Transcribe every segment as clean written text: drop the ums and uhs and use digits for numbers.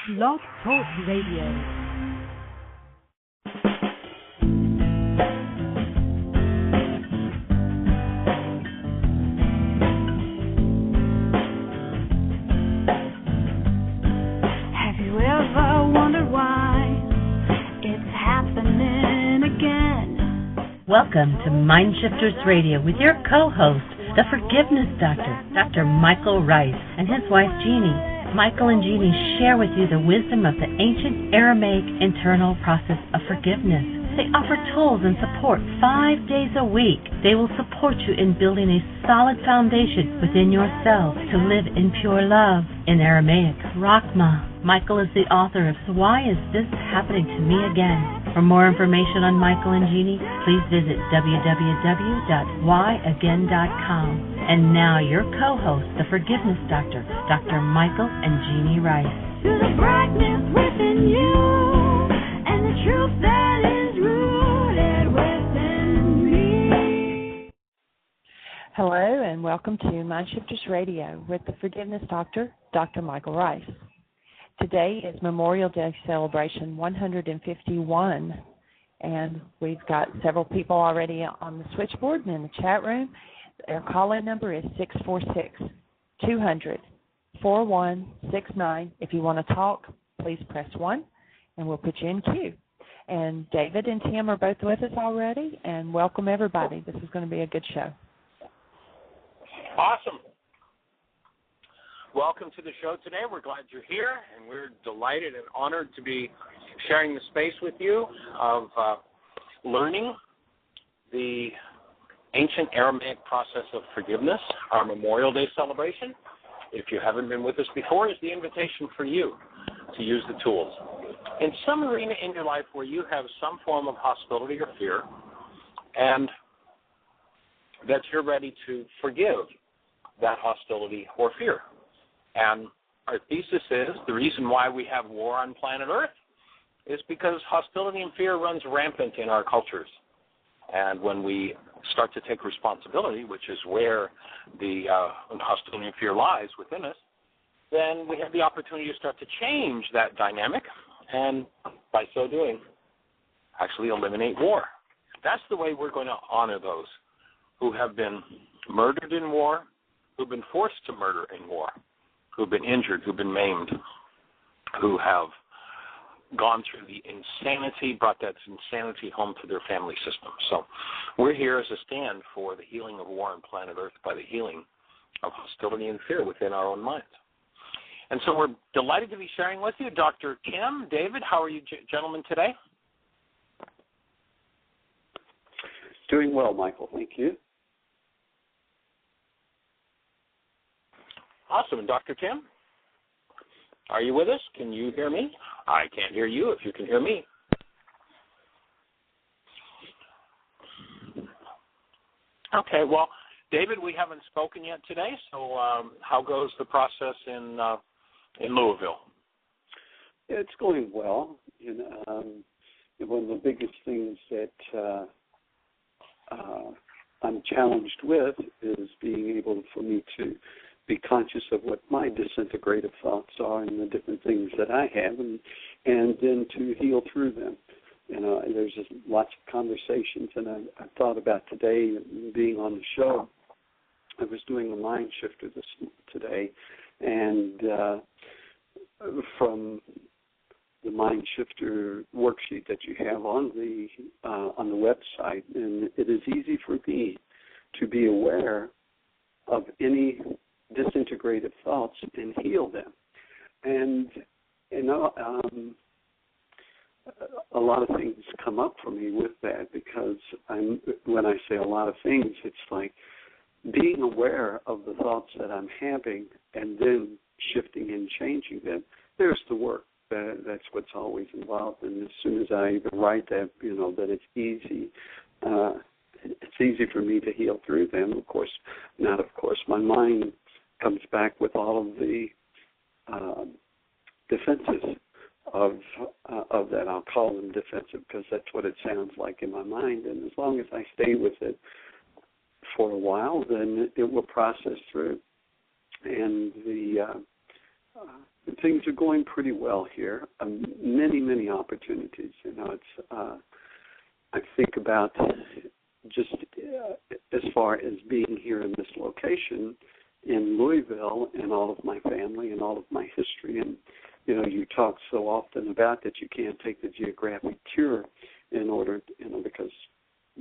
Blog Talk Radio. Welcome to MindShifters Radio with your co-host, the For-giveness Doctor, Dr. Michael Ryce, and his wife, Jeanie. Michael and Jeanie share with you the wisdom of the ancient Aramaic internal process of forgiveness. They offer tools and support 5 days a week. They will support you in building a solid foundation within yourself to live in pure love. In Aramaic, Rakhma. Michael is the author of So Why Is This Happening to Me Again? For more information on Michael and Jeanie, please visit www.whyagain.com. And now your co-host, the For-giveness Doctor, Dr. Michael and Jeanie Ryce. To the brightness within you and the truth that is rooted within me. Hello and welcome to MindShifters Radio with the For-giveness Doctor, Dr. Michael Ryce. Today is Memorial Day Celebration 151, and we've got several people already on the switchboard and in the chat room. Our call-in number is 646-200-4169. If you want to talk, please press 1, and we'll put you in queue. And David and Tim are both with us already, and welcome everybody. This is going to be a good show. Awesome. Welcome to the show today. We're glad you're here, and we're delighted and honored to be sharing the space with you of learning the ancient Aramaic process of forgiveness, our Memorial Day celebration. If you haven't been with us before, is the invitation for you to use the tools. In some arena in your life where you have some form of hostility or fear, and that you're ready to forgive that hostility or fear. And our thesis is the reason why we have war on planet Earth is because hostility and fear runs rampant in our cultures. And when we start to take responsibility, which is where the hostility and fear lies within us, then we have the opportunity to start to change that dynamic and, by so doing, actually eliminate war. That's the way we're going to honor those who have been murdered in war, who've been forced to murder in war, who've been injured, who've been maimed, who have gone through the insanity, brought that insanity home to their family system. So we're here as a stand for the healing of war on planet Earth by the healing of hostility and fear within our own minds. And so we're delighted to be sharing with you. Dr. Kim, David, how are you gentlemen today? Doing well, Michael. Thank you. Awesome. And Dr. Tim, are you with us? Can you hear me? I can't hear you if you can hear me. Okay, well, David, we haven't spoken yet today, so how goes the process in Louisville? Yeah, it's going well. One of the biggest things that I'm challenged with is being able for me to be conscious of what my disintegrative thoughts are and the different things that I have, and then to heal through them. There's just lots of conversations, and I thought about today being on the show. I was doing a mind shifter today, and from the mind shifter worksheet that you have on the website, and it is easy for me to be aware of any disintegrative thoughts and heal them. And, a lot of things come up for me with that because when I say a lot of things, it's like being aware of the thoughts that I'm having and then shifting and changing them. There's the work. That's what's always involved. And as soon as I even write that, that it's easy. It's easy for me to heal through them. Of course, my mind comes back with all of the defenses of that. I'll call them defensive because that's what it sounds like in my mind. And as long as I stay with it for a while, then it will process through. And things are going pretty well here. Many opportunities. It's I think about just as far as being here in this location in Louisville and all of my family and all of my history. And, you talk so often about that you can't take the geographic cure in order, because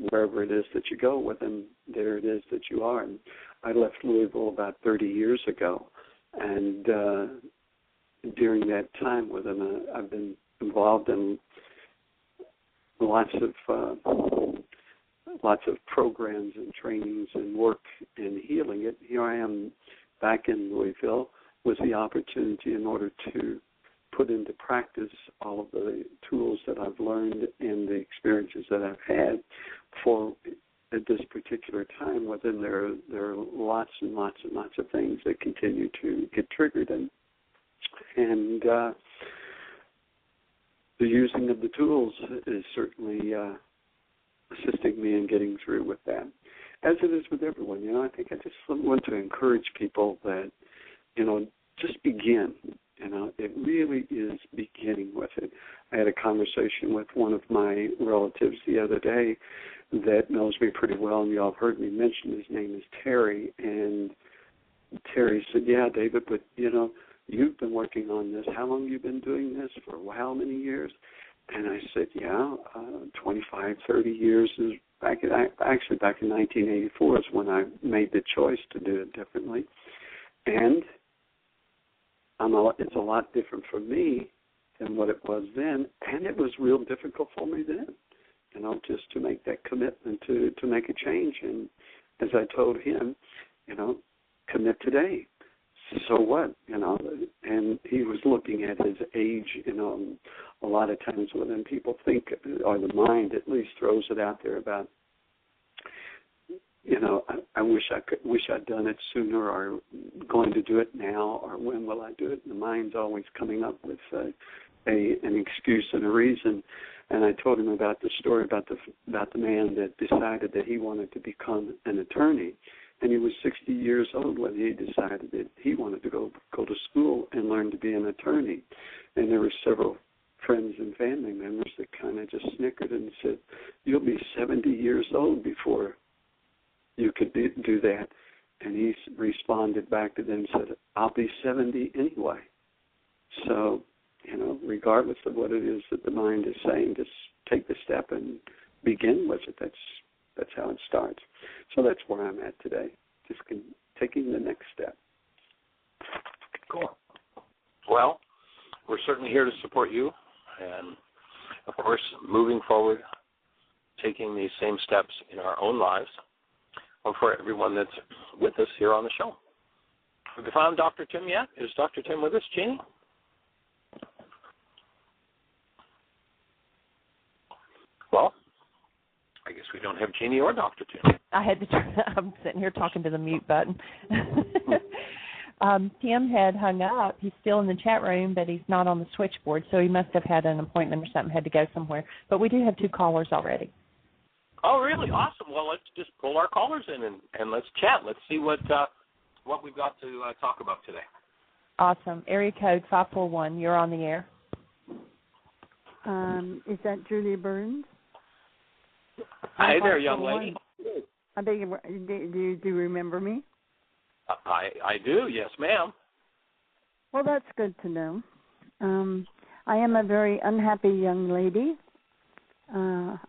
wherever it is that you go with them, there it is that you are. And I left Louisville about 30 years ago. And during that time with them, I've been involved in lots of programs and trainings and work in healing it. Here I am back in Louisville with the opportunity in order to put into practice all of the tools that I've learned and the experiences that I've had for at this particular time. Within there are lots and lots of things that continue to get triggered, and the using of the tools is certainly assisting me in getting through with that, as it is with everyone. I think I just want to encourage people that, just begin. It really is beginning with it. I had a conversation with one of my relatives the other day that knows me pretty well, and y'all have heard me mention his name is Terry. And Terry said, "Yeah, David, but you've been working on this. How long have you been doing this? For how many years?" And I said, 25, 30 years is back in 1984 is when I made the choice to do it differently. And it's a lot different for me than what it was then. And it was real difficult for me then, just to make that commitment to make a change. And as I told him, commit today. So what, and he was looking at his age, a lot of times when people think, or the mind at least throws it out there about, I wish I'd done it sooner, or going to do it now, or when will I do it? And the mind's always coming up with an excuse and a reason. And I told him about the story about the man that decided that he wanted to become an attorney. And he was 60 years old when he decided that he wanted to go to school and learn to be an attorney. And there were several friends and family members that kind of just snickered and said, "You'll be 70 years old before you could do that." And he responded back to them and said, "I'll be 70 anyway." So, regardless of what it is that the mind is saying, just take the step and begin with it. That's how it starts. So that's where I'm at today, just taking the next step. Cool. Well, we're certainly here to support you, and, of course, moving forward, taking these same steps in our own lives, and for everyone that's with us here on the show. Have you found Dr. Tim yet? Is Dr. Tim with us, Jeanie? Well, I guess we don't have Jeanie or Dr. Tim. I'm sitting here talking to the mute button. Tim had hung up. He's still in the chat room, but he's not on the switchboard, so he must have had an appointment or something, had to go somewhere. But we do have 2 callers already. Oh, really? Awesome. Well, let's just pull our callers in and let's chat. Let's see what we've got to talk about today. Awesome. Area code 541. You're on the air. Is that Julia Burns? Hi there, young lady. I beg your pardon. Do you remember me? I do, yes, ma'am. Well, that's good to know. I am a very unhappy young lady of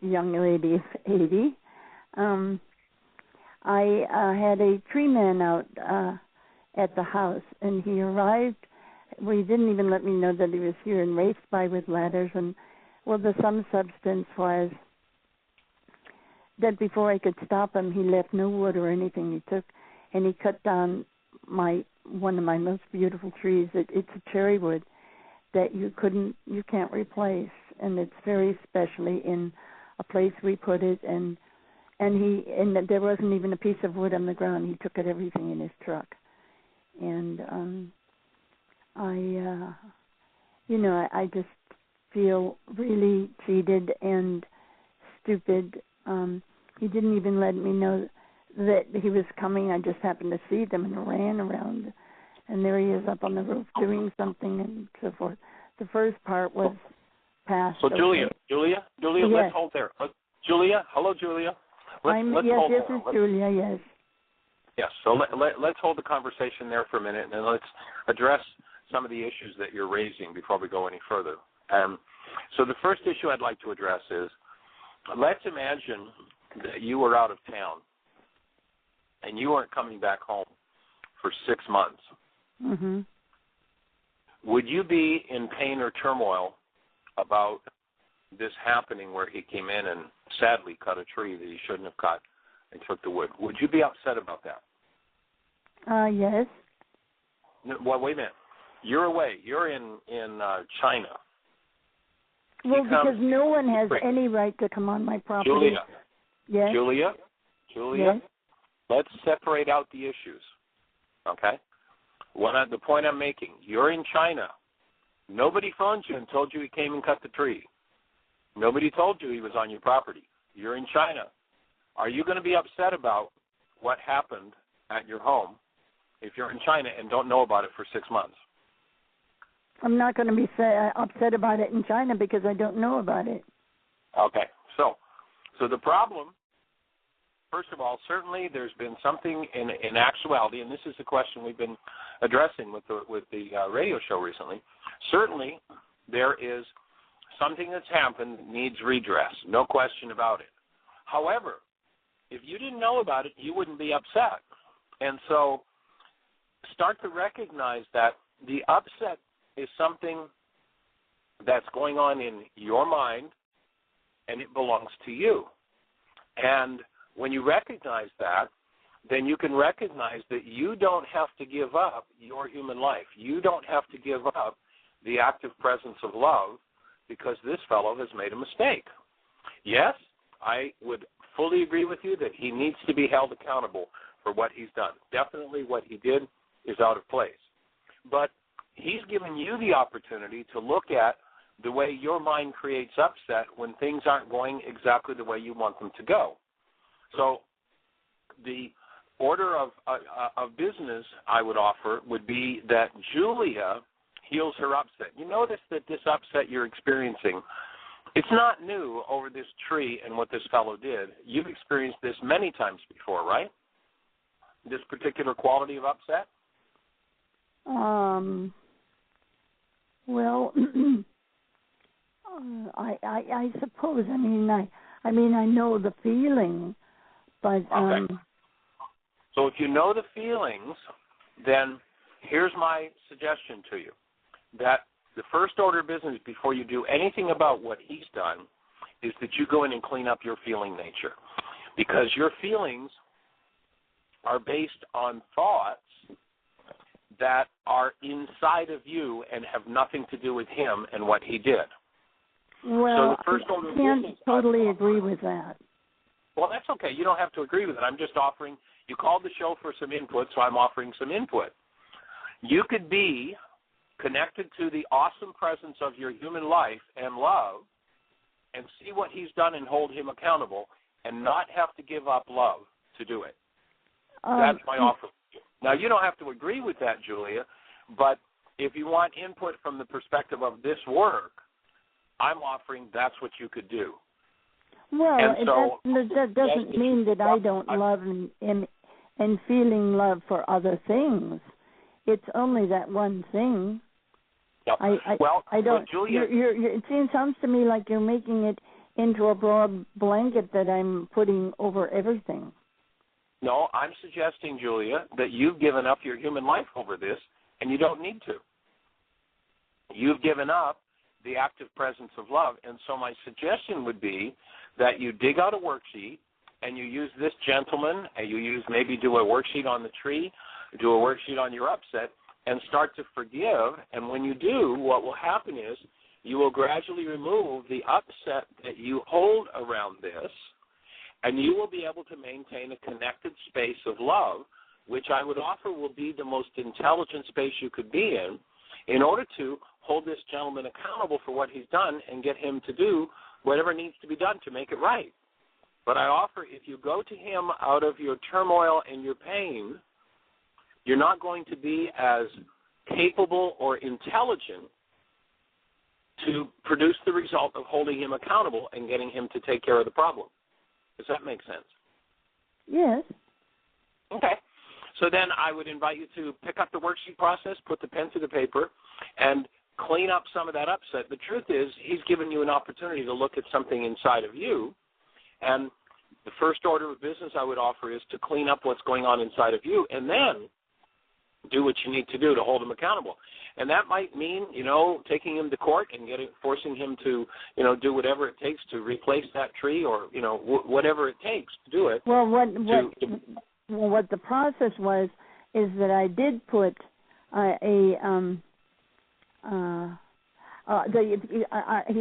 80. I had a tree man out at the house, and he arrived. Well, he didn't even let me know that he was here, and raced by with ladders. And, well, the some substance was that before I could stop him, he left no wood or anything. He took and he cut down one of my most beautiful trees. It's a cherry wood that you can't replace, and it's very specially in a place we put it. And there wasn't even a piece of wood on the ground. He took everything in his truck, and I just feel really cheated and stupid. He didn't even let me know that he was coming. I just happened to see them and ran around and there he is up on the roof doing something and so forth. The first part was past. So, Julia, yes. let's hold there. Julia, hello, Julia. Let's yes, hold this there. is Julia, yes. Yes, so let's hold the conversation there for a minute, and then let's address some of the issues that you're raising before we go any further. So the first issue I'd like to address is, let's imagine that you were out of town and you weren't coming back home for 6 months. Mm-hmm. Would you be in pain or turmoil about this happening where he came in and sadly cut a tree that he shouldn't have cut and took the wood? Would you be upset about that? Yes. No, well, wait a minute. You're away. You're in China. Well, because no one has any right to come on my property. Julia. Yes. Julia. Yes. Let's separate out the issues. Okay? The point I'm making, you're in China. Nobody phoned you and told you he came and cut the tree. Nobody told you he was on your property. You're in China. Are you going to be upset about what happened at your home if you're in China and don't know about it for 6 months? I'm not going to be upset about it in China because I don't know about it. Okay. So the problem, first of all, certainly there's been something in actuality, and this is the question we've been addressing with the radio show recently. Certainly there is something that's happened that needs redress, no question about it. However, if you didn't know about it, you wouldn't be upset. And so start to recognize that the upset is something that's going on in your mind, and it belongs to you. And when you recognize that, then you can recognize that you don't have to give up your human life. You don't have to give up the active presence of love because this fellow has made a mistake. Yes, I would fully agree with you that he needs to be held accountable for what he's done. Definitely what he did is out of place. But he's given you the opportunity to look at the way your mind creates upset when things aren't going exactly the way you want them to go. So the order of business I would offer would be that Julia heals her upset. You notice that this upset you're experiencing, it's not new over this tree and what this fellow did. You've experienced this many times before, right? This particular quality of upset? Well, I suppose. I mean, I know the feeling, but Okay. So if you know the feelings, then here's my suggestion to you: that the first order of business before you do anything about what he's done is that you go in and clean up your feeling nature, because your feelings are based on thoughts that are inside of you and have nothing to do with him and what he did. Well, so the first order I can't of totally agree with that. Well, that's okay. You don't have to agree with it. I'm just offering. You called the show for some input, so I'm offering some input. You could be connected to the awesome presence of your human life and love and see what he's done and hold him accountable and not have to give up love to do it. That's my offer. Now, you don't have to agree with that, Julia, but if you want input from the perspective of this work, I'm offering that's what you could do. Well, so, that doesn't mean that I don't love and feeling love for other things. It's only that one thing. Yep. I don't. Julia, it sounds to me like you're making it into a broad blanket that I'm putting over everything. No, I'm suggesting, Julia, that you've given up your human life over this, and you don't need to. You've given up the active presence of love, and so my suggestion would be that you dig out a worksheet and you use this gentleman, and you maybe do a worksheet on the tree, do a worksheet on your upset, and start to forgive. And when you do, what will happen is you will gradually remove the upset that you hold around this, and you will be able to maintain a connected space of love, which I would offer will be the most intelligent space you could be in order to hold this gentleman accountable for what he's done and get him to do whatever needs to be done to make it right. But I offer, if you go to him out of your turmoil and your pain, you're not going to be as capable or intelligent to produce the result of holding him accountable and getting him to take care of the problem. Does that make sense? Yes. Okay. So then I would invite you to pick up the worksheet process, put the pen to the paper, and clean up some of that upset. The truth is, he's given you an opportunity to look at something inside of you, and the first order of business I would offer is to clean up what's going on inside of you, and then do what you need to do to hold him accountable. And that might mean, taking him to court and forcing him to, do whatever it takes to replace that tree, or, whatever it takes to do it. Well, what the process was is that I did put he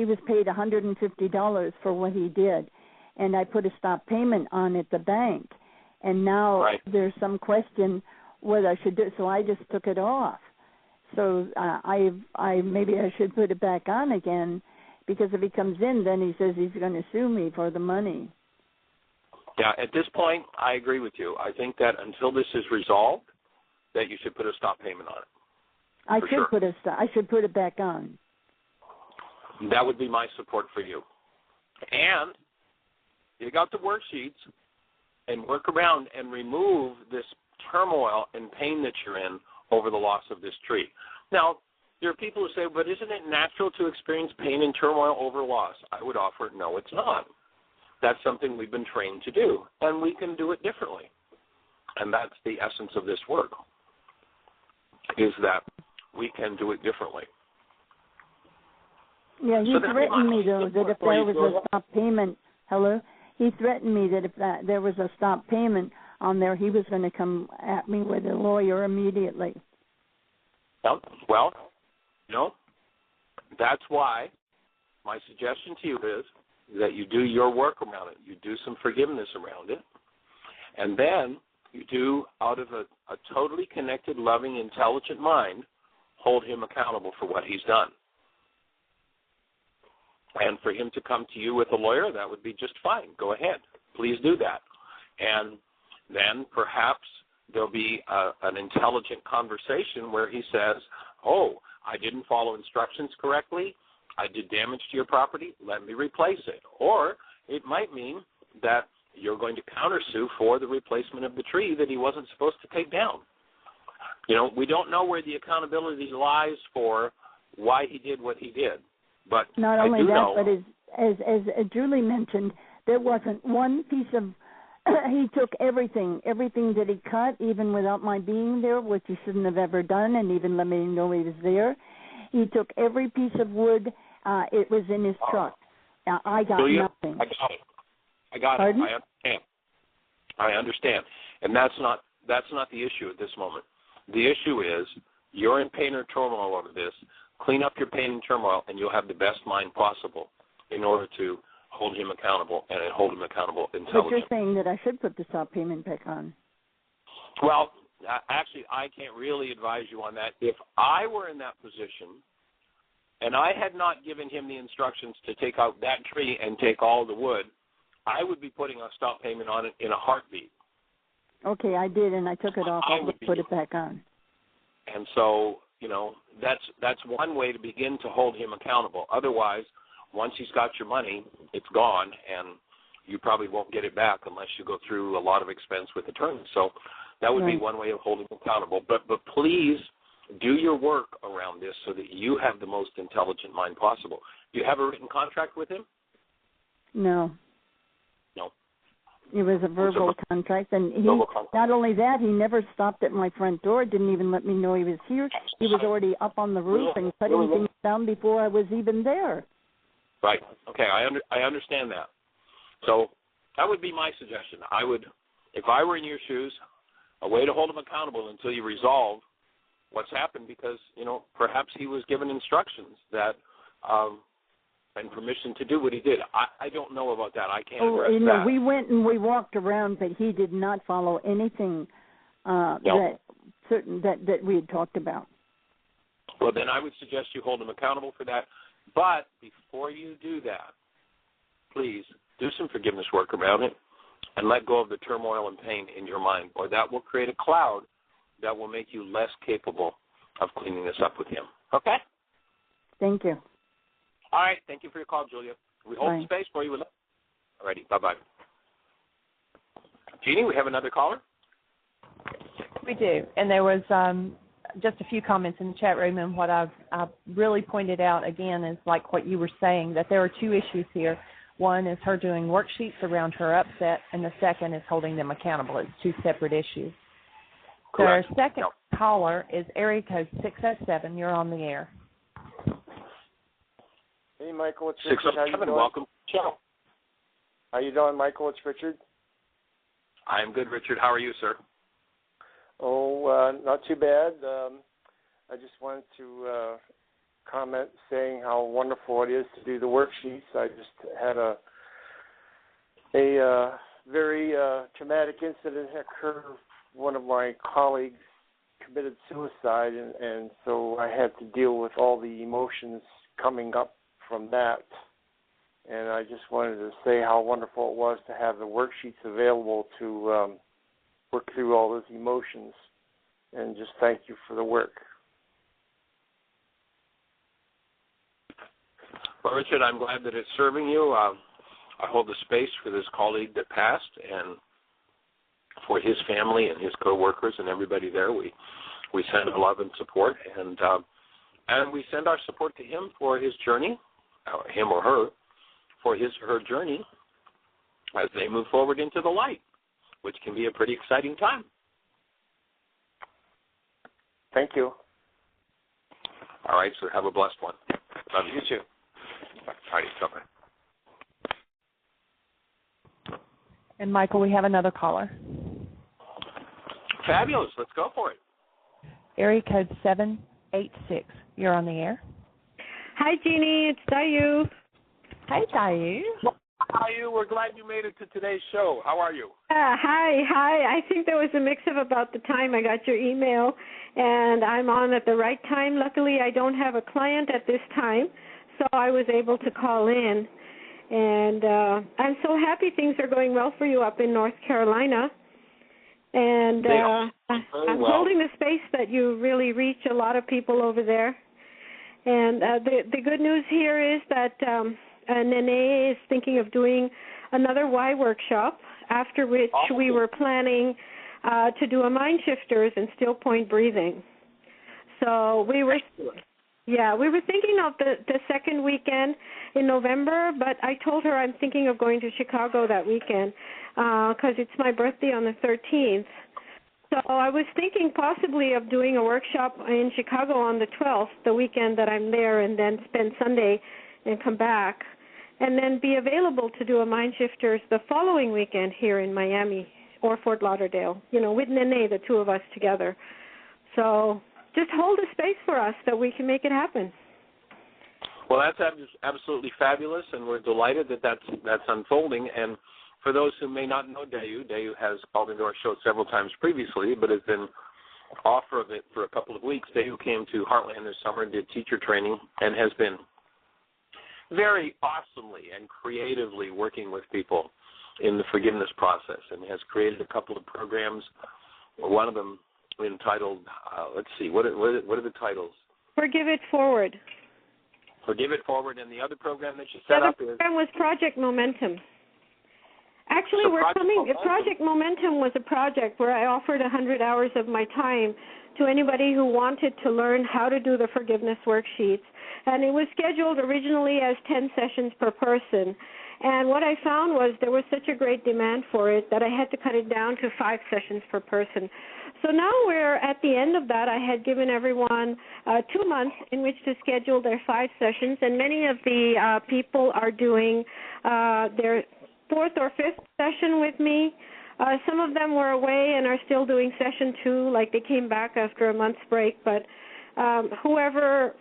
was paid $150 for what he did, and I put a stop payment on at the bank, and now there's some question whether I should do it, so I just took it off. So maybe I should put it back on again, because if he comes in, then he says he's going to sue me for the money. Yeah, at this point, I agree with you. I think that until this is resolved, that you should put a stop payment on it. I should put it back on. That would be my support for you. And you got the worksheets and work around and remove this turmoil and pain that you're in over the loss of this tree. Now, there are people who say, but isn't it natural to experience pain and turmoil over loss? I would offer, no, it's not. That's something we've been trained to do, and we can do it differently. And that's the essence of this work, is that we can do it differently. Yeah, he threatened me, though, that if there was a stop payment, he threatened me that if there was a stop payment on there, he was going to come at me with a lawyer immediately. Well, that's why my suggestion to you is that you do your work around it. You do some forgiveness around it. And then you do, out of a totally connected, loving, intelligent mind, hold him accountable for what he's done. And for him to come to you with a lawyer, that would be just fine. Go ahead. Please do that. And then perhaps there'll be an intelligent conversation where he says, I didn't follow instructions correctly. I did damage to your property. Let me replace it. Or it might mean that you're going to countersue for the replacement of the tree that he wasn't supposed to take down. We don't know where the accountability lies for why he did what he did. But not only that, but as Julie mentioned, there wasn't one piece of he took everything that he cut, even without my being there, which he shouldn't have ever done, and even let me know he was there. He took every piece of wood. It was in his truck. I got nothing. I got Pardon? it. I understand. And that's not the issue at this moment. The issue is you're in pain or turmoil over this. Clean up your pain and turmoil, and you'll have the best mind possible in order to hold him accountable and hold him accountable intelligently. But you're saying that I should put the stop payment back on. Well, actually, I can't really advise you on that. If I were in that position and I had not given him the instructions to take out that tree and take all the wood, I would be putting a stop payment on it in a heartbeat. Okay, I did, and I took it off. I'll put it back on. And so, that's one way to begin to hold him accountable. Otherwise, once he's got your money, it's gone, and you probably won't get it back unless you go through a lot of expense with attorneys. So that would be one way of holding him accountable. But please do your work around this so that you have the most intelligent mind possible. Do you have a written contract with him? No. No. It was a verbal contract, and not only that, he never stopped at my front door, didn't even let me know he was here. He was already up on the roof and cutting things down before I was even there. Right. Okay, I understand that. So that would be my suggestion. I would, if I were in your shoes, a way to hold him accountable until you resolve what's happened, because, perhaps he was given instructions that and permission to do what he did. I don't know about that. I can't address that. We went and we walked around, but he did not follow anything that we had talked about. Well, then I would suggest you hold him accountable for that. But before you do that, please do some forgiveness work around it and let go of the turmoil and pain in your mind, or that will create a cloud that will make you less capable of cleaning this up with him. Okay? Thank you. All right. Thank you for your call, Julia. We hold the space for you. All righty. Bye-bye. Jeanie, we have another caller? We do. And there was just a few comments in the chat room, and what I've really pointed out, again, is like what you were saying, that there are two issues here. One is her doing worksheets around her upset, and the second is holding them accountable. It's two separate issues. Correct. So our second caller is area code 607. You're on the air. Hey, Michael, it's Richard. How you doing? Welcome to the show. How you doing, Michael? It's Richard. I am good, Richard. How are you, sir? Oh, not too bad. I just wanted to comment saying how wonderful it is to do the worksheets. I just had a very traumatic incident occur. One of my colleagues committed suicide, and so I had to deal with all the emotions coming up from that. And I just wanted to say how wonderful it was to have the worksheets available to work through all those emotions, and just thank you for the work. Well, Richard, I'm glad that it's serving you. I hold the space for this colleague that passed, and for his family and his coworkers and everybody there. We send love and support, and we send our support to him for his journey, him or her, for his or her journey as they move forward into the light, which can be a pretty exciting time. Thank you. All right, sir. Have a blessed one. Love you. You too. All right, bye-bye. And, Michael, we have another caller. Fabulous. Let's go for it. Area code 786. You're on the air. Hi, Jeanie. It's Dayu. Hey, Dayu. How are you? We're glad you made it to today's show. How are you? Hi. I think there was a mix-up about the time I got your email, and I'm on at the right time. Luckily, I don't have a client at this time, so I was able to call in. And I'm so happy things are going well for you up in North Carolina. And I'm holding the space that you really reach a lot of people over there. And the good news here is that Nene is thinking of doing another Y workshop, after which we were planning to do a MindShifters and still point breathing. So we were thinking of the second weekend in November, but I told her I'm thinking of going to Chicago that weekend because it's my birthday on the 13th. So I was thinking possibly of doing a workshop in Chicago on the 12th, the weekend that I'm there, and then spend Sunday and come back, and then be available to do a MindShifters the following weekend here in Miami or Fort Lauderdale, with Nene, the two of us together. So just hold a space for us so we can make it happen. Well, that's absolutely fabulous, and we're delighted that that's unfolding. And for those who may not know Dayu has called into our show several times previously, but has been off of it for a couple of weeks. Dayu came to Heartland this summer and did teacher training and has been very awesomely and creatively working with people in the forgiveness process, and has created a couple of programs, one of them entitled, let's see, what are the titles? Forgive It Forward. Forgive It Forward, and the other program that you set up is? The program was Project Momentum. Actually, Project Momentum was a project where I offered 100 hours of my time to anybody who wanted to learn how to do the forgiveness worksheets. And it was scheduled originally as 10 sessions per person. And what I found was there was such a great demand for it that I had to cut it down to 5 sessions per person. So now we're at the end of that. I had given everyone 2 months in which to schedule their 5 sessions, and many of the people are doing their 4th or 5th session with me. Some of them were away and are still doing session 2, like they came back after a month's break. But whoever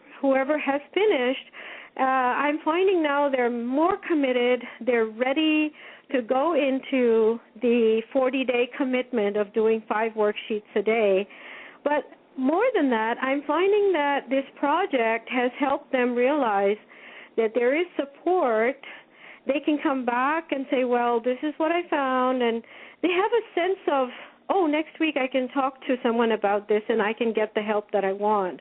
has finished, I'm finding now they're more committed. They're ready to go into the 40-day commitment of doing 5 worksheets a day. But more than that, I'm finding that this project has helped them realize that there is support. They can come back and say, well, this is what I found, and they have a sense oh, next week I can talk to someone about this and I can get the help that I want.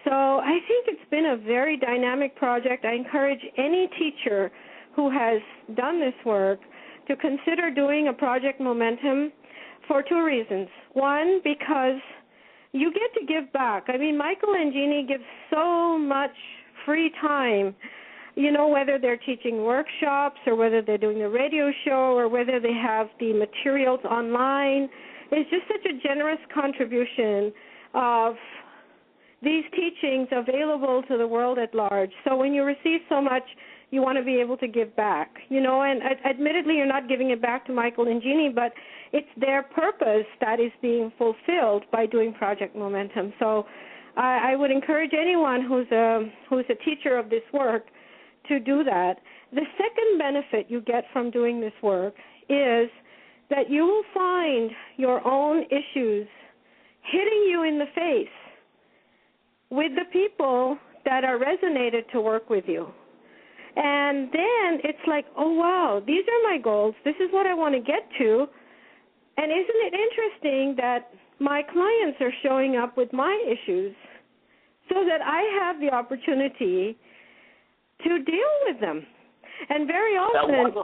So I think it's been a very dynamic project. I encourage any teacher who has done this work to consider doing a project momentum for two reasons. One, because you get to give back. I mean, Michael and Jeanie give so much free time, you know, whether they're teaching workshops or whether they're doing the radio show or whether they have the materials online. It's just such a generous contribution of these teachings available to the world at large. So when you receive so much, you want to be able to give back, you know, and admittedly you're not giving it back to Michael and Jeanie, but it's their purpose that is being fulfilled by doing Project Momentum. So I would encourage anyone who's a teacher of this work to do that. The second benefit you get from doing this work is that you will find your own issues hitting you in the face with the people that are resonated to work with you. And then it's like, oh, wow, these are my goals. This is what I want to get to. And isn't it interesting that my clients are showing up with my issues so that I have the opportunity to deal with them? And very often...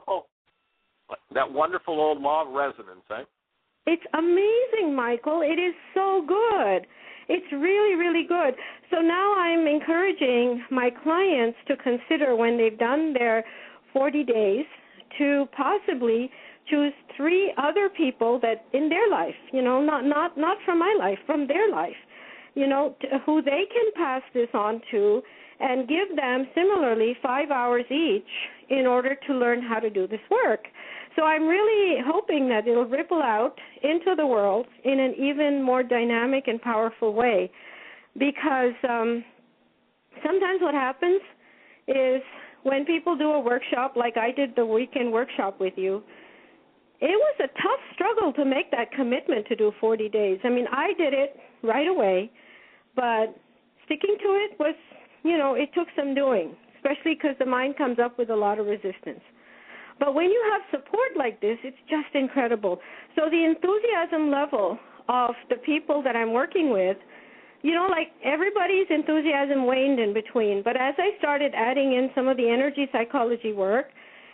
That wonderful old law of resonance, eh? It's amazing, Michael. It is so good. It's really, really good. So now I'm encouraging my clients to consider when they've done their 40 days to possibly choose 3 other people that in their life, you know, not from my life, from their life, you know, who they can pass this on to and give them similarly 5 hours each in order to learn how to do this work. So I'm really hoping that it'll ripple out into the world in an even more dynamic and powerful way, because sometimes what happens is when people do a workshop, like I did the weekend workshop with you, it was a tough struggle to make that commitment to do 40 days. I mean, I did it right away, but sticking to it was, you know, it took some doing, especially because the mind comes up with a lot of resistance. But when you have support like this, it's just incredible. So the enthusiasm level of the people that I'm working with, you know, like everybody's enthusiasm waned in between. But as I started adding in some of the energy psychology work,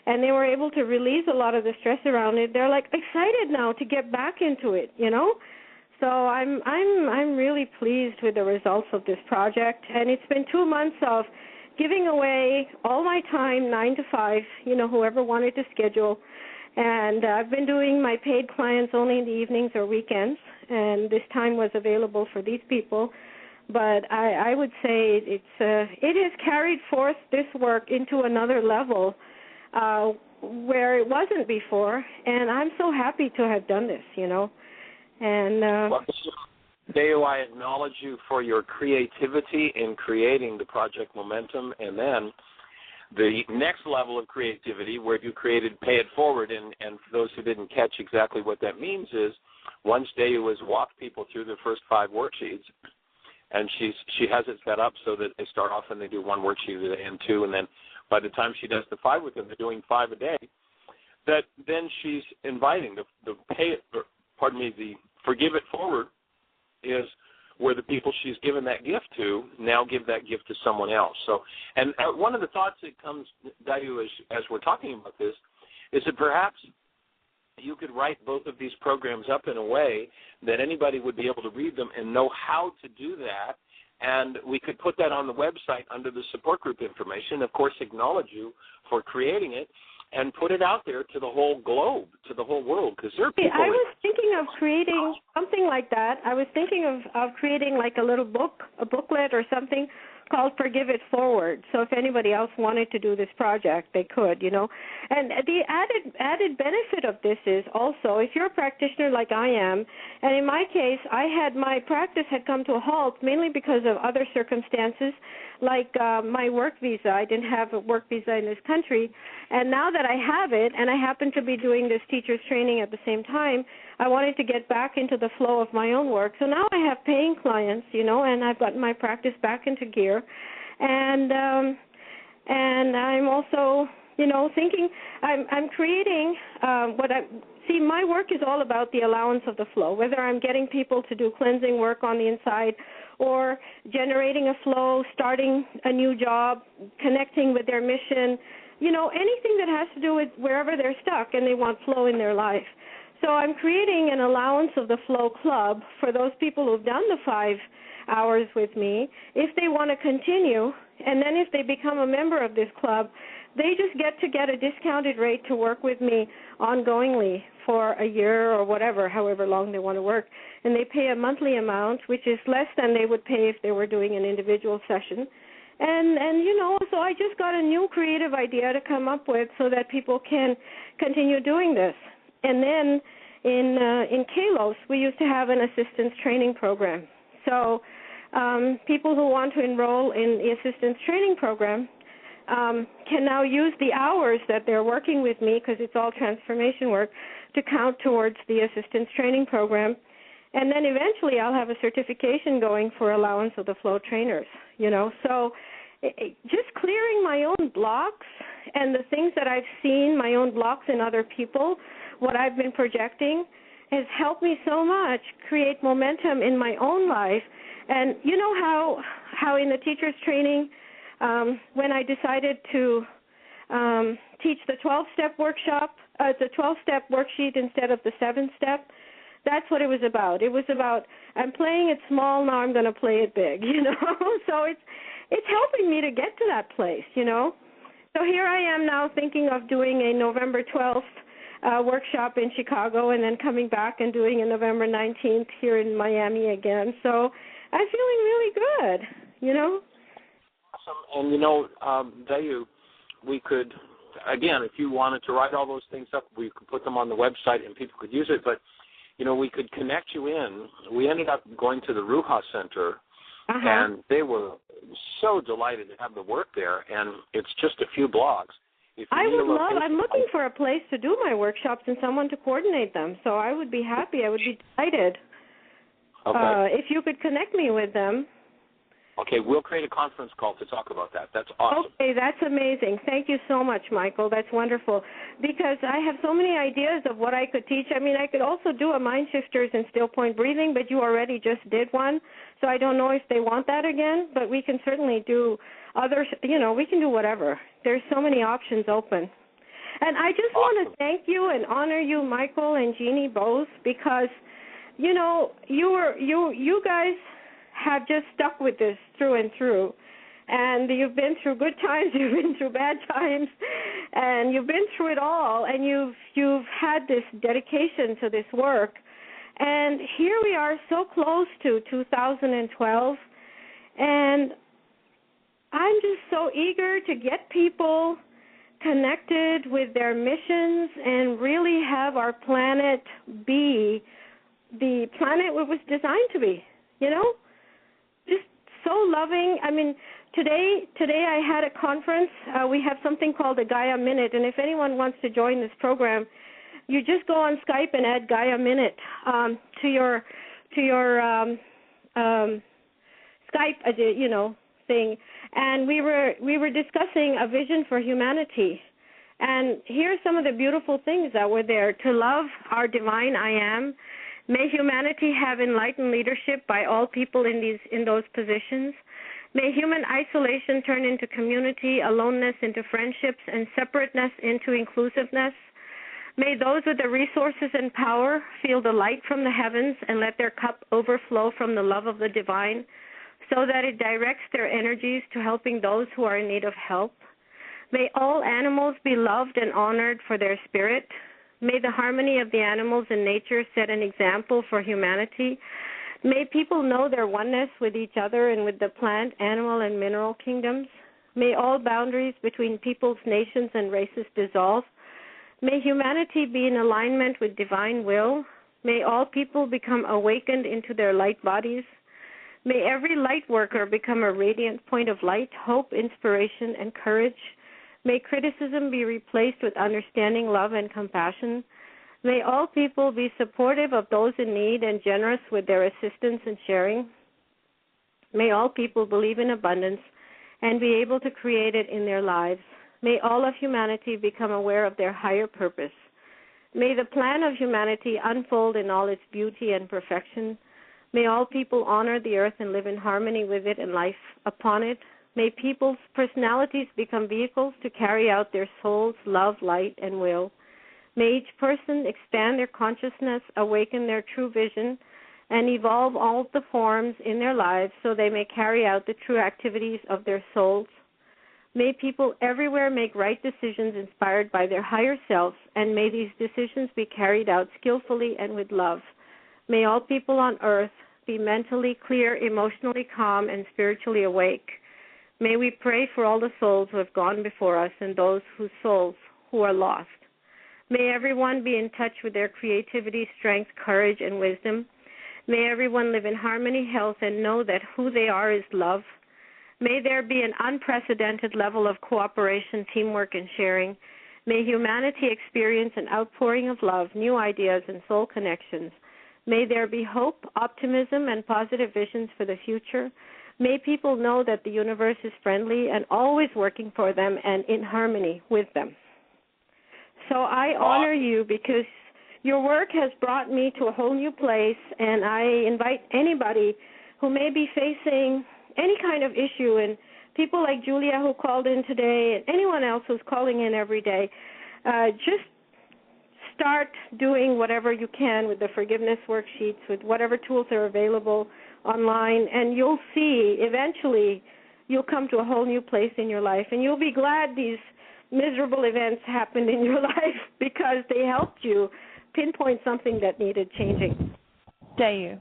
and they were able to release a lot of the stress around it, they're like excited now to get back into it, you know. So I'm really pleased with the results of this project, and it's been 2 months of giving away all my time, 9 to 5, you know, whoever wanted to schedule. And I've been doing my paid clients only in the evenings or weekends, and this time was available for these people. But I would say it has carried forth this work into another level where it wasn't before, and I'm so happy to have done this, you know. And Deo, I acknowledge you for your creativity in creating the Project Momentum, and then the next level of creativity where you created Pay It Forward, and for those who didn't catch exactly what that means is once Deo has walked people through the first 5 worksheets, and she has it set up so that they start off and they do 1 worksheet a day and 2, and then by the time she does the 5 with them, they're doing 5 a day, that then she's inviting the Forgive It Forward is where the people she's given that gift to now give that gift to someone else. So, and one of the thoughts that comes, Dayu, as we're talking about this, is that perhaps you could write both of these programs up in a way that anybody would be able to read them and know how to do that, and we could put that on the website under the support group information, of course acknowledge you for creating it, and put it out there to the whole globe, to the whole world, because there are people... I was thinking of creating something like that. I was thinking of creating like a little book, a booklet or something called Forgive It Forward. So if anybody else wanted to do this project, they could, you know. And the added benefit of this is also, if you're a practitioner like I am, and in my case, my practice had come to a halt mainly because of other circumstances, like my work visa. I didn't have a work visa in this country. And now that I have it, and I happen to be doing this teacher's training at the same time, I wanted to get back into the flow of my own work. So now I have paying clients, you know, and I've gotten my practice back into gear. And I'm also thinking I'm creating see, my work is all about the allowance of the flow, whether I'm getting people to do cleansing work on the inside or generating a flow, starting a new job, connecting with their mission, anything that has to do with wherever they're stuck and they want flow in their life. So I'm creating an allowance of the flow club for those people who've done the 5 hours with me. If they want to continue, and then if they become a member of this club, they just get a discounted rate to work with me ongoingly for a year or whatever, however long they want to work. And they pay a monthly amount, which is less than they would pay if they were doing an individual session. And so I just got a new creative idea to come up with so that people can continue doing this. And then in Kalos, we used to have an assistance training program. So people who want to enroll in the assistance training program can now use the hours that they're working with me, because it's all transformation work, to count towards the assistance training program. And then eventually I'll have a certification going for allowance of the flow trainers, So just clearing my own blocks and the things that I've seen, my own blocks in other people, what I've been projecting, has helped me so much create momentum in my own life. And you know how in the teacher's training, when I decided to teach the 12-step workshop, the 12-step worksheet instead of the 7-step, that's what it was about. It was about, I'm playing it small, now I'm going to play it big, So it's helping me to get to that place, So here I am now thinking of doing a November 12th workshop in Chicago, and then coming back and doing a November 19th here in Miami again. So I'm feeling really good, Awesome. And, Dayu, we could, again, if you wanted to write all those things up, we could put them on the website and people could use it. But, we could connect you in. We ended up going to the Ruha Center, and they were so delighted to have the work there, and it's just a few blocks. I'm looking for a place to do my workshops and someone to coordinate them, so I would be happy. I would be delighted if you could connect me with them. Okay, we'll create a conference call to talk about that. That's awesome. Okay, that's amazing. Thank you so much, Michael. That's wonderful, because I have so many ideas of what I could teach. I mean, I could also do a MindShifters and still point breathing, but you already just did one, so I don't know if they want that again, but we can certainly do others. We can do whatever. There's so many options open. And I just want to thank you and honor you, Michael and Jeanie, both, because, you guys have just stuck with this through and through. And you've been through good times, you've been through bad times, and you've been through it all, and you've had this dedication to this work. And here we are so close to 2012, and I'm just so eager to get people connected with their missions and really have our planet be the planet it was designed to be, Just so loving. I mean, today I had a conference. We have something called the Gaia Minute, and if anyone wants to join this program, you just go on Skype and add Gaia Minute to your Skype, thing. And we were discussing a vision for humanity. And here's some of the beautiful things that were there: to love our divine I am. May humanity have enlightened leadership by all people in those positions. May human isolation turn into community, aloneness into friendships, and separateness into inclusiveness. May those with the resources and power feel the light from the heavens and let their cup overflow from the love of the divine, so that it directs their energies to helping those who are in need of help. May all animals be loved and honored for their spirit. May the harmony of the animals in nature set an example for humanity. May people know their oneness with each other and with the plant, animal, and mineral kingdoms. May all boundaries between peoples, nations, and races dissolve. May humanity be in alignment with divine will. May all people become awakened into their light bodies. May every light worker become a radiant point of light, hope, inspiration, and courage. May criticism be replaced with understanding, love, and compassion. May all people be supportive of those in need and generous with their assistance and sharing. May all people believe in abundance and be able to create it in their lives. May all of humanity become aware of their higher purpose. May the plan of humanity unfold in all its beauty and perfection. May all people honor the earth and live in harmony with it and life upon it. May people's personalities become vehicles to carry out their soul's love, light, and will. May each person expand their consciousness, awaken their true vision, and evolve all the forms in their lives so they may carry out the true activities of their souls. May people everywhere make right decisions inspired by their higher selves, and may these decisions be carried out skillfully and with love. May all people on earth be mentally clear, emotionally calm, and spiritually awake. May we pray for all the souls who have gone before us and those whose souls who are lost. May everyone be in touch with their creativity, strength, courage, and wisdom. May everyone live in harmony, health, and know that who they are is love. May there be an unprecedented level of cooperation, teamwork, and sharing. May humanity experience an outpouring of love, new ideas, and soul connections. May there be hope, optimism, and positive visions for the future. May people know that the universe is friendly and always working for them and in harmony with them. So I honor you because your work has brought me to a whole new place, and I invite anybody who may be facing any kind of issue, and people like Julia who called in today and anyone else who's calling in every day, just start doing whatever you can with the forgiveness worksheets, with whatever tools are available online, and you'll see eventually you'll come to a whole new place in your life, and you'll be glad these miserable events happened in your life because they helped you pinpoint something that needed changing. Dayu,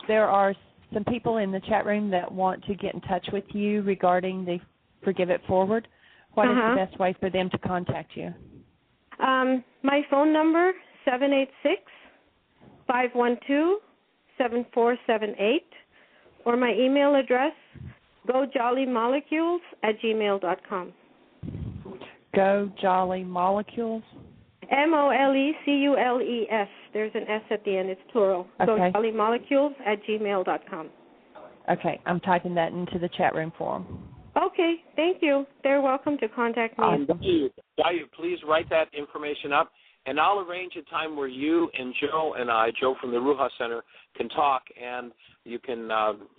there are some people in the chat room that want to get in touch with you regarding the Forgive It Forward. What is the best way for them to contact you? My phone number, 786-512-7478, or my email address, gojollymolecules@gmail.com. GoJollyMolecules? MOLECULES. There's an S at the end. It's plural. Okay. gojollymolecules@gmail.com. Okay, I'm typing that into the chat room for them. Okay, thank you. They're welcome to contact me. Dayu, please write that information up, and I'll arrange a time where you and Joe and I, Joe from the Ruha Center, can talk, and you can.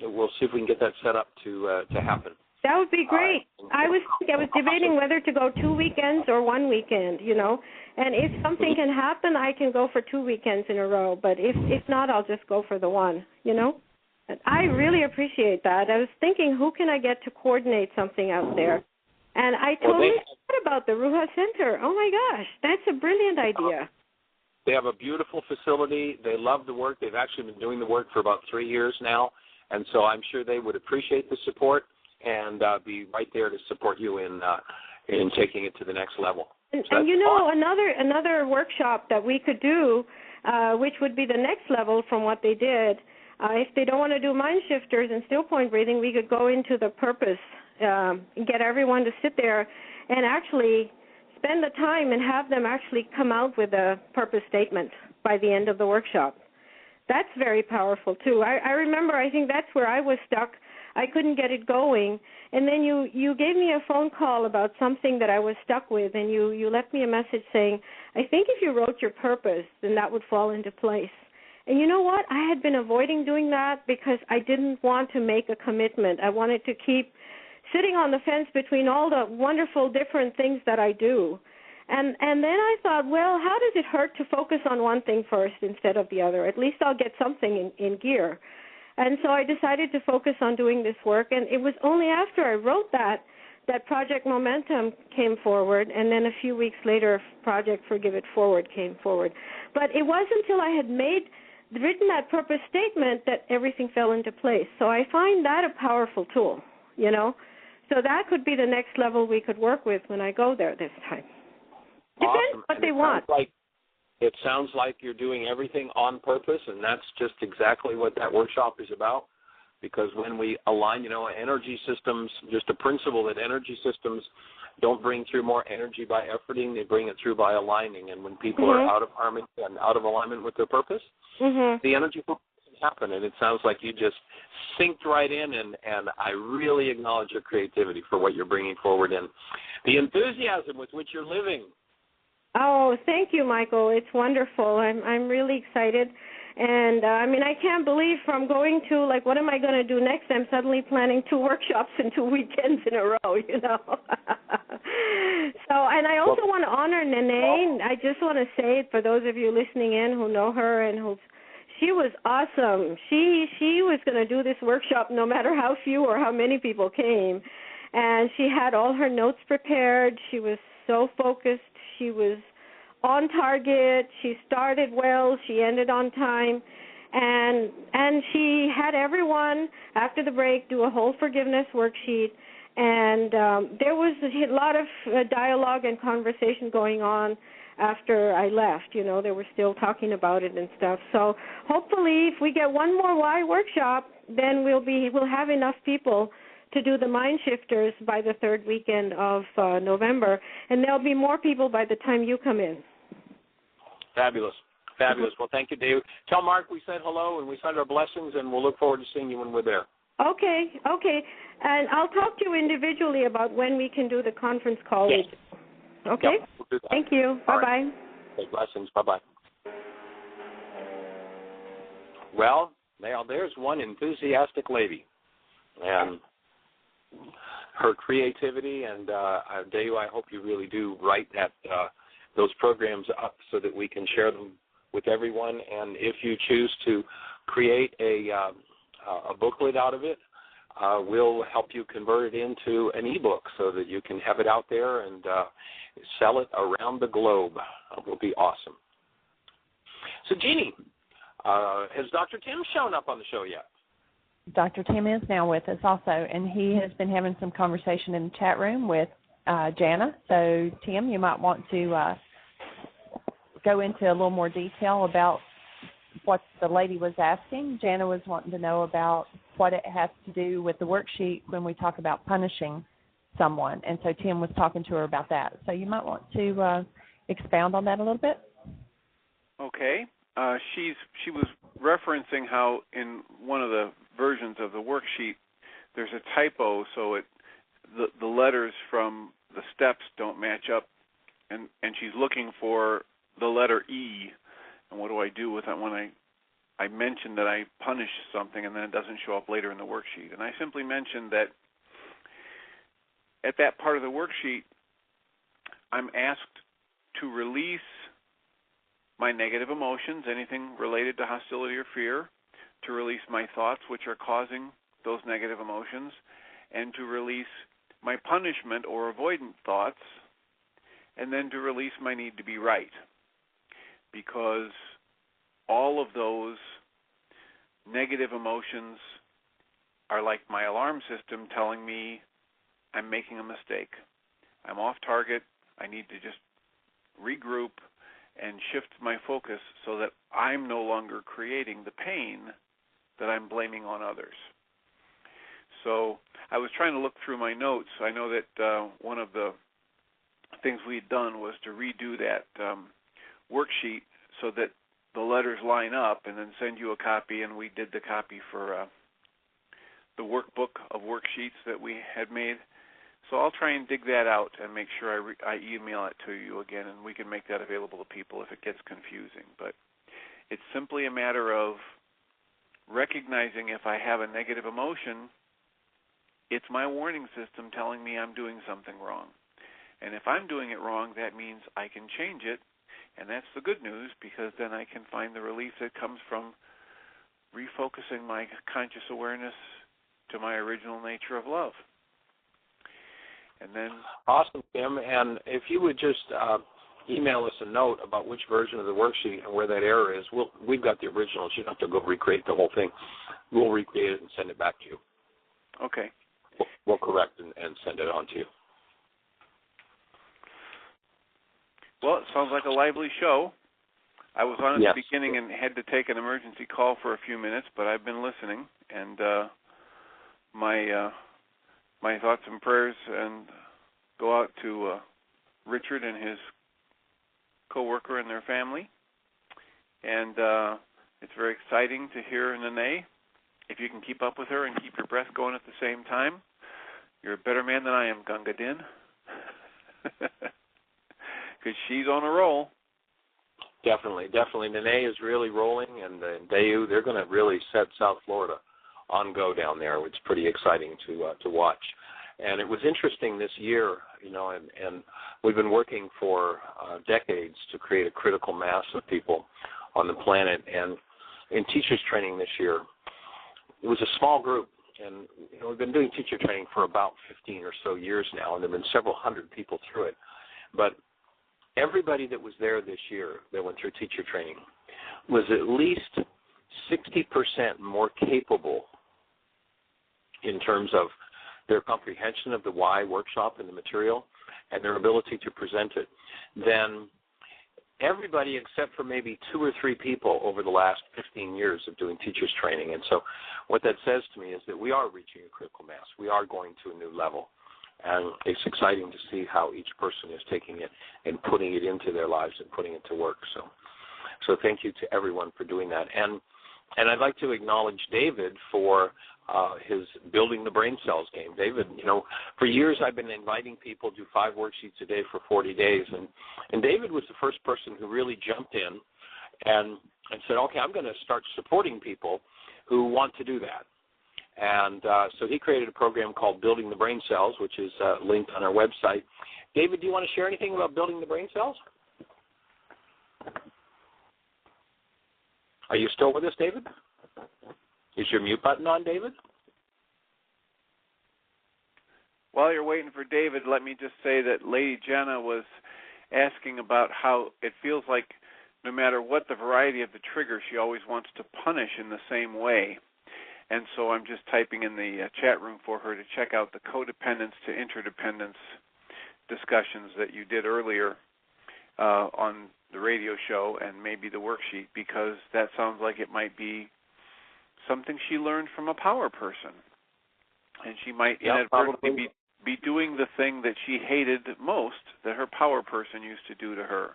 We'll see if we can get that set up to happen. That would be great. I was debating whether to go 2 weekends or 1 weekend, And if something can happen, I can go for 2 weekends in a row. But if not, I'll just go for the one, And I really appreciate that. I was thinking, who can I get to coordinate something out there? And I totally forgot about the Ruha Center. Oh, my gosh, that's a brilliant idea. They have a beautiful facility. They love the work. They've actually been doing the work for about 3 years now. And so I'm sure they would appreciate the support and be right there to support you in taking it to the next level. And another workshop that we could do, which would be the next level from what they did, if they don't want to do MindShifters and still point breathing, we could go into the purpose, get everyone to sit there and actually spend the time and have them actually come out with a purpose statement by the end of the workshop. That's very powerful, too. I remember, I think that's where I was stuck. I couldn't get it going. And then you gave me a phone call about something that I was stuck with, and you left me a message saying, I think if you wrote your purpose, then that would fall into place. And you know what? I had been avoiding doing that because I didn't want to make a commitment. I wanted to keep sitting on the fence between all the wonderful different things that I do. And then I thought, well, how does it hurt to focus on one thing first instead of the other? At least I'll get something in gear. And so I decided to focus on doing this work, and it was only after I wrote that Project Momentum came forward, and then a few weeks later, Project Forgive It Forward came forward. But it wasn't until I had written that purpose statement that everything fell into place. So I find that a powerful tool, So that could be the next level we could work with when I go there this time. Depends what they want. It sounds like you're doing everything on purpose, and that's just exactly what that workshop is about. Because when we align, energy systems, just a principle that energy systems don't bring through more energy by efforting, they bring it through by aligning. And when people are out of harmony and out of alignment with their purpose, the energy doesn't happen. And it sounds like you just synced right in, and I really acknowledge your creativity for what you're bringing forward. And the enthusiasm with which you're living. Oh, thank you, Michael. It's wonderful. I'm really excited. And, I can't believe from going to, what am I going to do next? I'm suddenly planning 2 workshops and 2 weekends in a row, So, and I also want to honor Nene. I just want to say it for those of you listening in who know her and she was awesome. She was going to do this workshop no matter how few or how many people came. And she had all her notes prepared. She was so focused. She was on target. She started well. She ended on time. And she had everyone, after the break, do a whole forgiveness worksheet. And there was a lot of dialogue and conversation going on after I left. They were still talking about it and stuff. So hopefully if we get one more Y workshop, then we'll have enough people to do the MindShifters by the 3rd weekend of November, and there'll be more people by the time you come in. Fabulous. Well, thank you, Dave. Tell Mark we said hello and we send our blessings, and we'll look forward to seeing you when we're there. Okay. And I'll talk to you individually about when we can do the conference call. Yes. Okay? Yep, we'll do that. Thank you. All Bye-bye. Right. Okay, blessings. Bye-bye. Well, there's one enthusiastic lady. And her creativity, and Dave, I hope you really do write those programs up so that we can share them with everyone. And if you choose to create a booklet out of it, we'll help you convert it into an ebook so that you can have it out there and sell it around the globe. It will be awesome. So, Jeanie, has Dr. Tim shown up on the show yet? Dr. Tim is now with us also, and he has been having some conversation in the chat room with Jana. So, Tim, you might want to go into a little more detail about what the lady was asking. Jana was wanting to know about what it has to do with the worksheet when we talk about punishing someone, and so Tim was talking to her about that. So you might want to expound on that a little bit. Okay. She was referencing how in one of the versions of the worksheet there's a typo, so the letters from the steps don't match up, and she's looking for the letter E. And what do I do with that when I mentioned that I punish something and then it doesn't show up later in the worksheet? And I simply mentioned that at that part of the worksheet, I'm asked to release my negative emotions, anything related to hostility or fear, to release my thoughts which are causing those negative emotions, and to release my punishment or avoidant thoughts, and then to release my need to be right. Because all of those negative emotions are like my alarm system telling me I'm making a mistake. I'm off target. I need to just regroup and shift my focus so that I'm no longer creating the pain that I'm blaming on others. So I was trying to look through my notes. I know that one of the things we'd done was to redo that worksheet so that the letters line up and then send you a copy, and we did the copy for the workbook of worksheets that we had made. So I'll try and dig that out and make sure I email it to you again, and we can make that available to people if it gets confusing. But it's simply a matter of recognizing if I have a negative emotion, it's my warning system telling me I'm doing something wrong. And if I'm doing it wrong, that means I can change it, and that's the good news, because then I can find the relief that comes from refocusing my conscious awareness to my original nature of love. And then, awesome, Tim. And if you would just email us a note about which version of the worksheet and where that error is, we've got the original. You don't have to go recreate the whole thing. We'll recreate it and send it back to you. Okay. We'll correct and send it on to you. Well, it sounds like a lively show. I was on at Yes. the beginning and had to take an emergency call for a few minutes, but I've been listening, and my thoughts and prayers and go out to Richard and his co-worker and their family. And it's very exciting to hear Nene. If you can keep up with her and keep your breath going at the same time, you're a better man than I am, Gunga Din. because she's on a roll. Definitely. Nene is really rolling, and Dayu, they're going to really set South Florida on go down there. It's pretty exciting to watch. And it was interesting this year, and we've been working for decades to create a critical mass of people on the planet. And in teachers training this year, it was a small group. And we've been doing teacher training for about 15 or so years now, and there have been several hundred people through it. But everybody that was there this year that went through teacher training was at least 60% more capable in terms of their comprehension of the why workshop and the material and their ability to present it than everybody except for maybe 2 or 3 people over the last 15 years of doing teachers training. And so what that says to me is that we are reaching a critical mass. We are going to a new level. And it's exciting to see how each person is taking it and putting it into their lives and putting it to work. So thank you to everyone for doing that. And I'd like to acknowledge David for his Building the Brain Cells game. David, for years I've been inviting people to do 5 worksheets a day for 40 days. And David was the first person who really jumped in and said, okay, I'm going to start supporting people who want to do that. And so he created a program called Building the Brain Cells, which is linked on our website. David, do you want to share anything about Building the Brain Cells? Are you still with us, David? Is your mute button on, David? While you're waiting for David, let me just say that Lady Jenna was asking about how it feels like no matter what the variety of the trigger, she always wants to punish in the same way. And so I'm just typing in the chat room for her to check out the codependence to interdependence discussions that you did earlier on the radio show and maybe the worksheet, because that sounds like it might be something she learned from a power person. And she might inadvertently be doing the thing that she hated most that her power person used to do to her.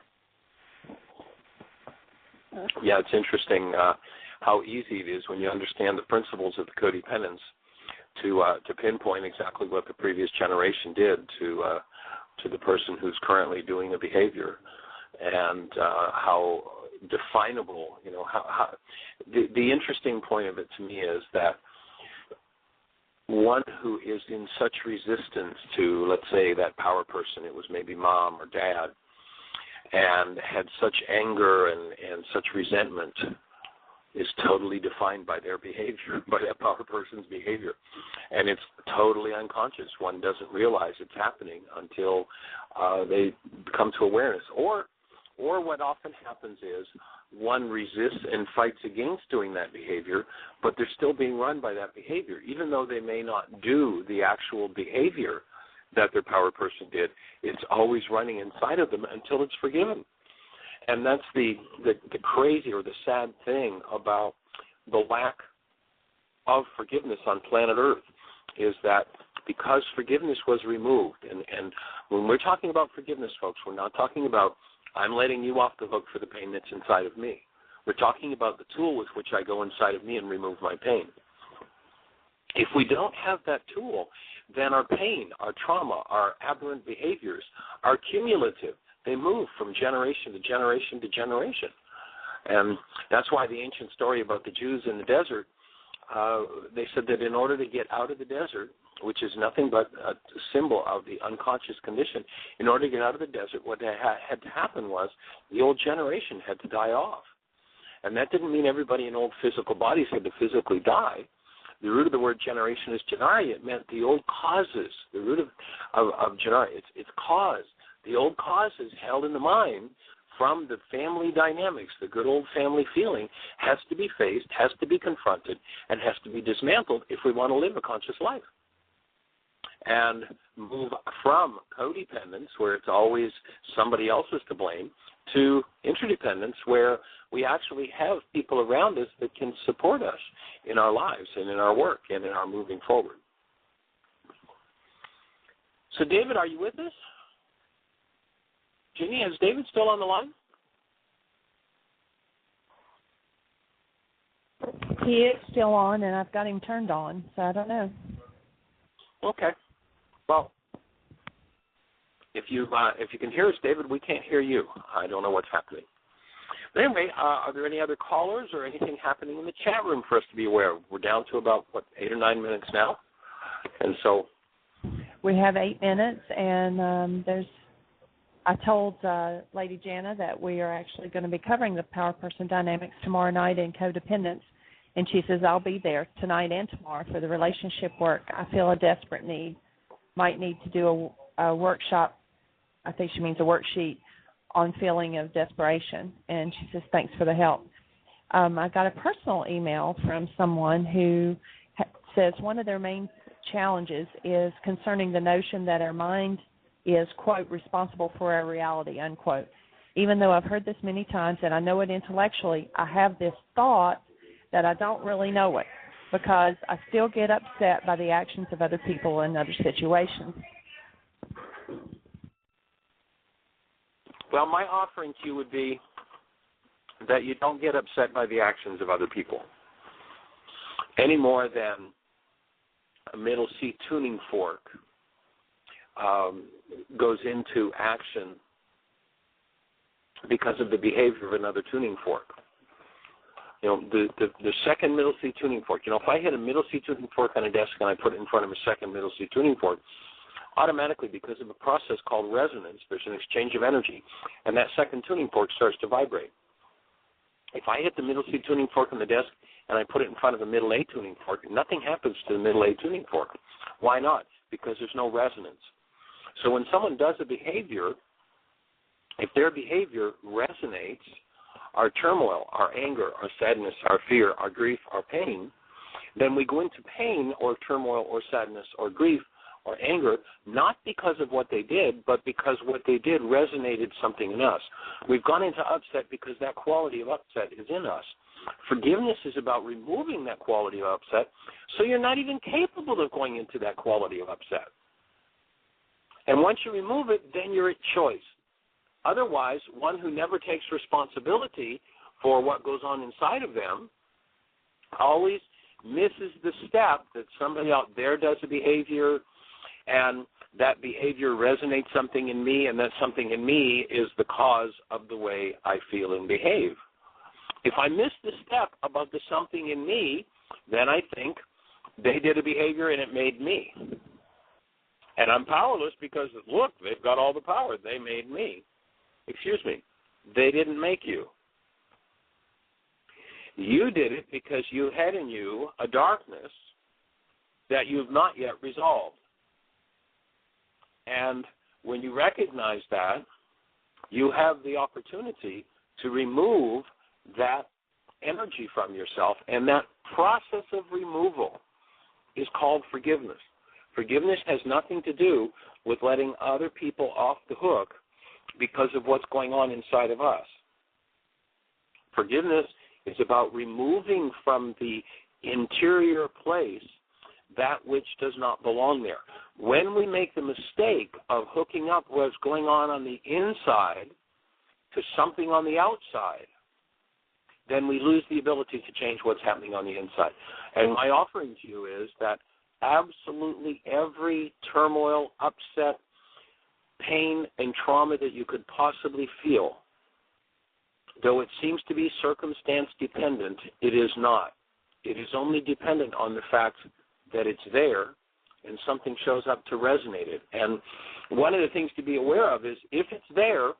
Yeah, it's interesting how easy it is when you understand the principles of the codependence to pinpoint exactly what the previous generation did to the person who's currently doing the behavior, and how definable, how the interesting point of it to me is that one who is in such resistance to, let's say, that power person, it was maybe mom or dad, and had such anger and such resentment, is totally defined by their behavior, by that power person's behavior. And it's totally unconscious. One doesn't realize it's happening until they come to awareness. Or what often happens is one resists and fights against doing that behavior, but they're still being run by that behavior. Even though they may not do the actual behavior that their power person did, it's always running inside of them until it's forgiven. And that's the crazy or the sad thing about the lack of forgiveness on planet Earth, is that because forgiveness was removed, and when we're talking about forgiveness, folks, we're not talking about I'm letting you off the hook for the pain that's inside of me. We're talking about the tool with which I go inside of me and remove my pain. If we don't have that tool, then our pain, our trauma, our aberrant behaviors are cumulative. They move from generation to generation to generation. And that's why the ancient story about the Jews in the desert, they said that in order to get out of the desert, which is nothing but a symbol of the unconscious condition, in order to get out of the desert, what had to happen was the old generation had to die off. And that didn't mean everybody in old physical bodies had to physically die. The root of the word generation is genari. It meant the old causes. The root of genari, it's cause. The old causes held in the mind from the family dynamics, the good old family feeling, has to be faced, has to be confronted, and has to be dismantled if we want to live a conscious life. And move from codependence, where it's always somebody else is to blame, to interdependence, where we actually have people around us that can support us in our lives and in our work and in our moving forward. So, David, are you with us? Jeanie, is David still on the line? He is still on, and I've got him turned on, so I don't know. Okay. Well, If you can hear us, David, we can't hear you. I don't know what's happening. But anyway, are there any other callers or anything happening in the chat room for us to be aware of? We're down to about, 8 or 9 minutes now? And so we have 8 minutes, and I told Lady Jana that we are actually going to be covering the power person dynamics tomorrow night in codependence, and she says I'll be there tonight and tomorrow for the relationship work. I feel a desperate need. Might need to do a workshop. I think she means a worksheet on feeling of desperation, and she says thanks for the help. I got a personal email from someone who says one of their main challenges is concerning the notion that our mind is, quote, responsible for our reality, unquote. Even though I've heard this many times and I know it intellectually, I have this thought that I don't really know it because I still get upset by the actions of other people in other situations. Well, my offering to you would be that you don't get upset by the actions of other people any more than a middle C tuning fork goes into action because of the behavior of another tuning fork. The second middle C tuning fork, if I hit a middle C tuning fork on a desk and I put it in front of a second middle C tuning fork, automatically, because of a process called resonance, there's an exchange of energy, and that second tuning fork starts to vibrate. If I hit the middle C tuning fork on the desk and I put it in front of a middle A tuning fork, nothing happens to the middle A tuning fork. Why not? Because there's no resonance. So when someone does a behavior, if their behavior resonates, our turmoil, our anger, our sadness, our fear, our grief, our pain, then we go into pain or turmoil or sadness or grief or anger, not because of what they did, but because what they did resonated something in us. We've gone into upset because that quality of upset is in us. Forgiveness is about removing that quality of upset, so you're not even capable of going into that quality of upset. And once you remove it, then you're at choice. Otherwise, one who never takes responsibility for what goes on inside of them always misses the step that somebody out there does a behavior, and that behavior resonates something in me, and that something in me is the cause of the way I feel and behave. If I miss the step about the something in me, then I think they did a behavior and it made me. And I'm powerless because, look, they've got all the power. They made me. Excuse me. They didn't make you. You did it because you had in you a darkness that you've not yet resolved. And when you recognize that, you have the opportunity to remove that energy from yourself, and that process of removal is called forgiveness. Forgiveness has nothing to do with letting other people off the hook because of what's going on inside of us. Forgiveness is about removing from the interior place that which does not belong there. When we make the mistake of hooking up what's going on the inside to something on the outside, then we lose the ability to change what's happening on the inside. And my offering to you is that absolutely every turmoil, upset, pain, and trauma that you could possibly feel, though it seems to be circumstance dependent, it is not. It is only dependent on the fact that it's there and something shows up to resonate it. And one of the things to be aware of is if it's there,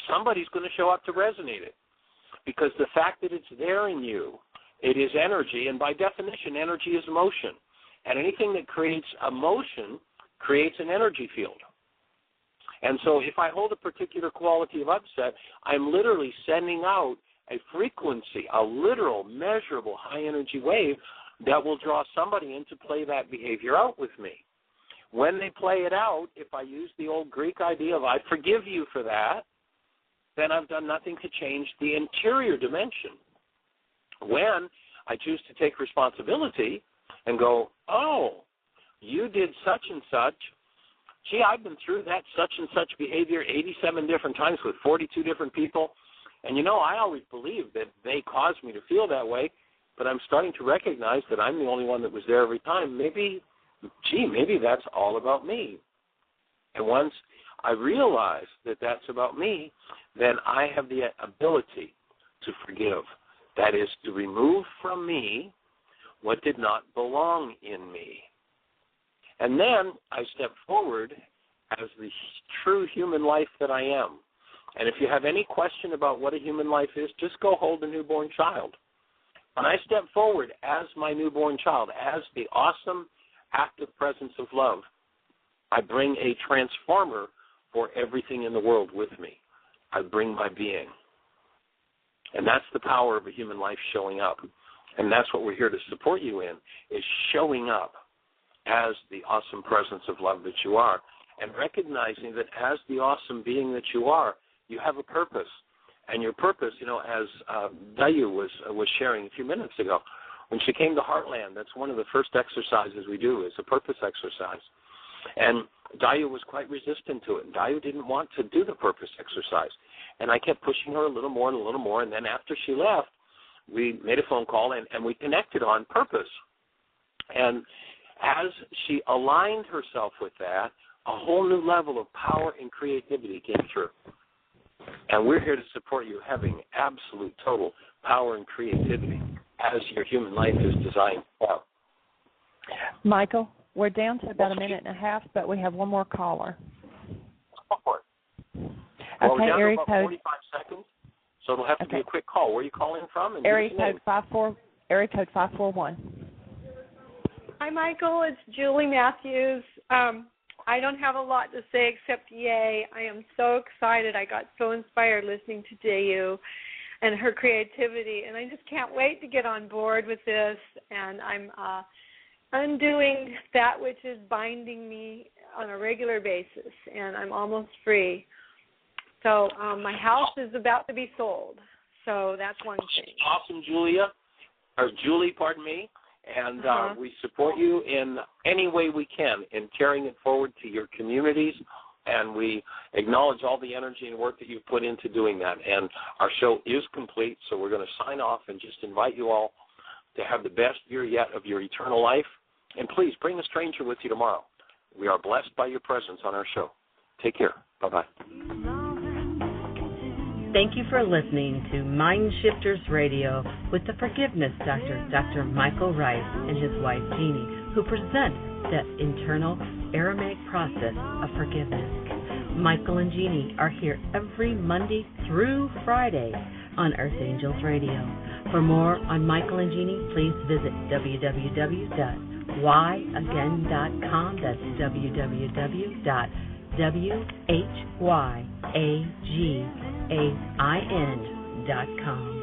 somebody's going to show up to resonate it. Because the fact that it's there in you, it is energy, and by definition, energy is motion. And anything that creates a motion creates an energy field. And so if I hold a particular quality of upset, I'm literally sending out a frequency, a literal, measurable, high-energy wave that will draw somebody in to play that behavior out with me. When they play it out, if I use the old Greek idea of I forgive you for that, then I've done nothing to change the interior dimension. When I choose to take responsibility and go, oh, you did such and such, gee, I've been through that such and such behavior 87 different times with 42 different people, and I always believed that they caused me to feel that way, but I'm starting to recognize that I'm the only one that was there every time. Maybe that's all about me. And once I realize that that's about me, then I have the ability to forgive. That is, to remove from me what did not belong in me. And then I step forward as the true human life that I am. And if you have any question about what a human life is, just go hold a newborn child. When I step forward as my newborn child, as the awesome, active presence of love, I bring a transformer for everything in the world with me. I bring my being. And that's the power of a human life showing up. And that's what we're here to support you in, is showing up as the awesome presence of love that you are, and recognizing that as the awesome being that you are, you have a purpose. And your purpose, as Dayu was sharing a few minutes ago, when she came to Heartland, that's one of the first exercises we do is a purpose exercise. And Dayu was quite resistant to it. And Dayu didn't want to do the purpose exercise. And I kept pushing her a little more and a little more. And then after she left, we made a phone call and we connected on purpose. And as she aligned herself with that, a whole new level of power and creativity came through. And we're here to support you having absolute total power and creativity as your human life is designed for. Michael, we're down to about a minute and a half, but we have one more caller. Well, Okay, we're down area to about code 45 seconds, so it'll have to be a quick call. Where are you calling from? And area code 541. Hi, Michael. It's Julie Matthews. I don't have a lot to say except yay. I am so excited. I got so inspired listening to Dayu and her creativity, and I just can't wait to get on board with this. And I'm undoing that which is binding me on a regular basis, and I'm almost free. So my house is about to be sold. So that's one thing. Awesome, Julie, pardon me. And we support you in any way we can in carrying it forward to your communities. And we acknowledge all the energy and work that you've put into doing that. And our show is complete, so we're going to sign off and just invite you all to have the best year yet of your eternal life. And please bring a stranger with you tomorrow. We are blessed by your presence on our show. Take care. Bye-bye. Thank you for listening to MindShifters Radio with the For-giveness Doctor, Dr. Michael Ryce, and his wife, Jeanie, who present the internal Aramaic process of forgiveness. Michael and Jeanie are here every Monday through Friday on Earth Angels Radio. For more on Michael and Jeanie, please visit www.whyagain.com. That's www.whyagain.com.